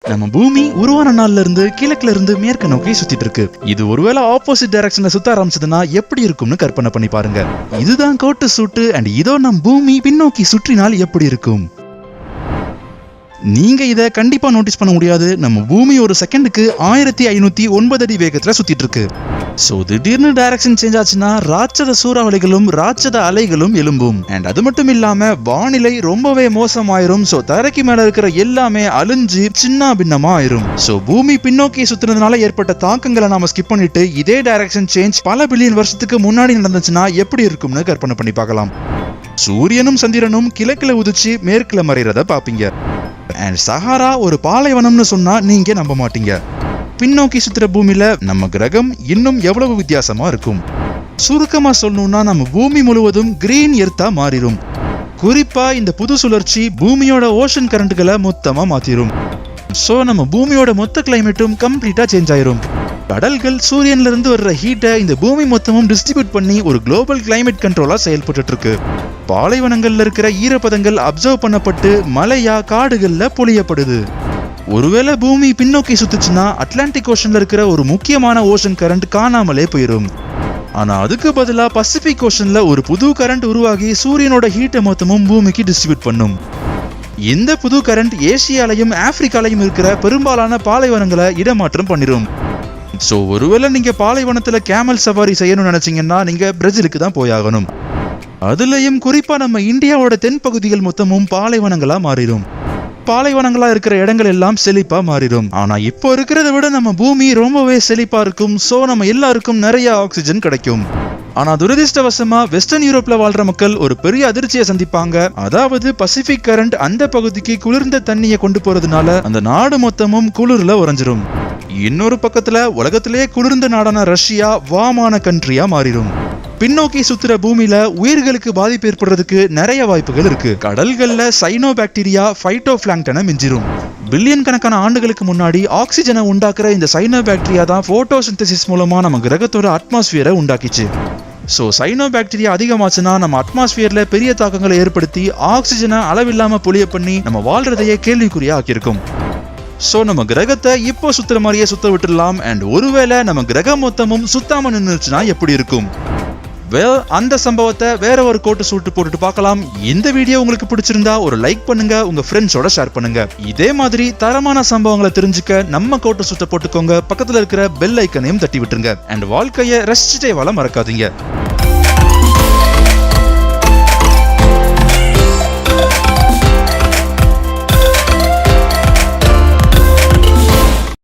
நம்ம பூமி உருவான நாள்ல இருந்து கிழக்குல இருந்து மேற்கு நோக்கி சுத்திட்டு இருக்கு. இது ஒருவேளை ஆப்போசிட் டைரக்ஷன்ல சுத்த ஆரம்பிச்சதுன்னா எப்படி இருக்கும்னு கற்பனை பண்ணி பாருங்க. இதுதான் கோட்டு சூட்டு அண்ட் இதோ நம் பூமி பின்னோக்கி சுற்றினால் எப்படி இருக்கும். நீங்க இத கண்டிப்பா நோட்டீஸ் பண்ண முடியாது. நம்ம பூமி ஒரு செகண்டுக்கு 1509 அடி வேகத்துல சுத்திட்டு இருக்கு. சோ திடீர்னு டைரக்ஷன் சேஞ்ச் ஆச்சுன்னா ராட்சத சூறாவளிகளும் ராட்சத அலைகளும் எழும்பும். அண்ட் அது மட்டும் இல்லாம வானிலை ரொம்பவே மோசமாயிரும். சோ தரைக்கு மேல இருக்கிற எல்லாமே அழிஞ்சு சின்ன பின்னமா ஆயிரும். சோ பூமி பின்னோக்கி சுத்துறதுனால ஏற்பட்ட தாக்கங்களை நாம ஸ்கிப் பண்ணிட்டு இதே டைரக்ஷன் சேஞ்ச் பல பில்லியன் வருஷத்துக்கு முன்னாடி நடந்துச்சுன்னா எப்படி இருக்கும்னு கற்பனை பண்ணி பார்க்கலாம். சூரியனும் சந்திரனும் கிழக்குல உதிச்சு மேற்குல மறைறத பாப்பீங்க. அண்ட் சஹாரா ஒரு பாலைவனம்னு சொன்னா நீங்க நம்ப மாட்டீங்க. பின்னோக்கி சுத்துற பூமியில நம்ம கிரகம் இன்னும் எவ்வளவு வித்தியாசமா இருக்கும். சுருக்கமா சொல்லணும்னா நம்ம பூமி முழுவதும் கிரீன் எர்த்தா மாறிடும். குறிப்பா இந்த புது சுழற்சி பூமியோட ஓஷன் கரண்ட்களை மொத்தமா மாத்திரும். சோ நம்ம பூமியோட மொத்த கிளைமேட்டும் கம்ப்ளீட்டா சேஞ்ச் ஆயிரும். கடல்கள் சூரியன்ல இருந்து வர்ற ஹீட்டை இந்த பூமி மொத்தமும் டிஸ்ட்ரிபியூட் பண்ணி ஒரு குளோபல் கிளைமேட் கண்ட்ரோலா செயல்பட்டு இருக்கு. பாலைவனங்கள்ல இருக்கிற ஈரப்பதங்கள் அப்சர்வ் பண்ணப்பட்டு மலையா காடுகள்ல பொழியப்படுது. ஒருவேளை பூமி பின்னோக்கி சுத்துச்சுன்னா அட்லாண்டிக் ஓஷன்ல இருக்கிற ஒரு முக்கியமான ஓஷன் கரண்ட் காணாமலே போயிடும். ஆனா அதுக்கு பதிலா பசிபிக் ஓஷன்ல ஒரு புது கரண்ட் உருவாகி சூரியனோட ஹீட்டை மொத்தமும் பூமிக்கு டிஸ்ட்ரிபியூட் பண்ணும். இந்த புது கரண்ட் ஏசியாலையும் ஆப்பிரிக்காலையும் இருக்கிற பெரும்பாலான பாலைவனங்களை இடமாற்றம் பண்ணிரும். சோ ஒருவேளை நீங்க பாலைவனத்துல கேமல் சவாரி செய்யணும்னு நினைச்சீங்கன்னா நீங்க பிரேசிலுக்கு தான் போயாகணும். அதுலயும் குறிப்பா நம்ம இந்தியாவோட தென் பகுதிகள் மொத்தமும் பாலைவனங்களா மாறிடும். பாலைவனங்களா இருக்கிற இடங்கள் எல்லாம் செழிப்பா மாறிடும். ஆனா இப்போ இருக்கிறத விட நம்ம பூமி ரொம்பவே செழிப்பா இருக்கும். சோ நம்ம எல்லாருக்கும் நிறைய ஆக்சிஜன் கிடைக்கும். ஆனா துரதிருஷ்டவசமா வெஸ்டர்ன் யூரோப்ல வாழ்ற மக்கள் ஒரு பெரிய அதிர்ச்சியை சந்திப்பாங்க. அதாவது பசிபிக் கரண்ட் அந்த பகுதிக்கு குளிர்ந்த தண்ணியை கொண்டு போறதுனால அந்த நாடு மொத்தமும் குளிர்ல உறைஞ்சிரும். இன்னொரு பக்கத்துல உலகத்திலேயே குளிர்ந்த நாடான ரஷ்யா வாமான கண்ட்ரியா மாறிடும். பின்னோக்கி சுத்துற பூமியில உயிர்களுக்கு பாதிப்பு ஏற்படுறதுக்கு நிறைய வாய்ப்புகள் இருக்கு. கடல்கள்ல சைனோ பாக்டீரியா ஃபைட்டோ பிளாங்டனை மிஞ்சிரும். பில்லியன் கணக்கான ஆண்டுகளுக்கு முன்னாடி ஆக்சிஜனை உண்டாக்குற இந்த சைனோ பாக்டீரியா தான் போட்டோசிந்தசிஸ் மூலமா நம்ம கிரகத்தோட அட்மாஸ்பியரை உண்டாக்கிச்சு. சோ சைனோ பாக்டீரியா அதிகமாச்சுன்னா நம்ம அட்மாஸ்பியர்ல பெரிய தாக்கங்களை ஏற்படுத்தி ஆக்சிஜனை அளவில்லாம பொழிய பண்ணி நம்ம வாழ்றதையே கேள்விக்குறியா ஆக்கியிருக்கும். சோ நம்ம கிரகத்தை இப்போ சுத்துற மாதிரியே சுத்த விட்டுடலாம். அண்ட் ஒருவேளை நம்ம கிரகம் மொத்தமும் சுத்தாம நின்றுச்சுன்னா எப்படி இருக்கும்? அந்த சம்பவத்தை வேற ஒரு கோட்டு சூட்டு போட்டுட்டு பார்க்கலாம். இந்த வீடியோ உங்களுக்கு பிடிச்சிருந்தா ஒரு லைக் பண்ணுங்க, உங்க ஃப்ரெண்ட்ஸோட ஷேர் பண்ணுங்க. இதே மாதிரி தரமான சம்பவங்களை தெரிஞ்சுக்க நம்ம கோட்டு சூட்டை போட்டுக்கோங்க. பக்கத்துல இருக்கிற பெல் ஐக்கனையும் தட்டி விட்டுருங்க. அண்ட் வாழ்க்கையை ரசிச்சுட்டே வாழ மறக்காதீங்க.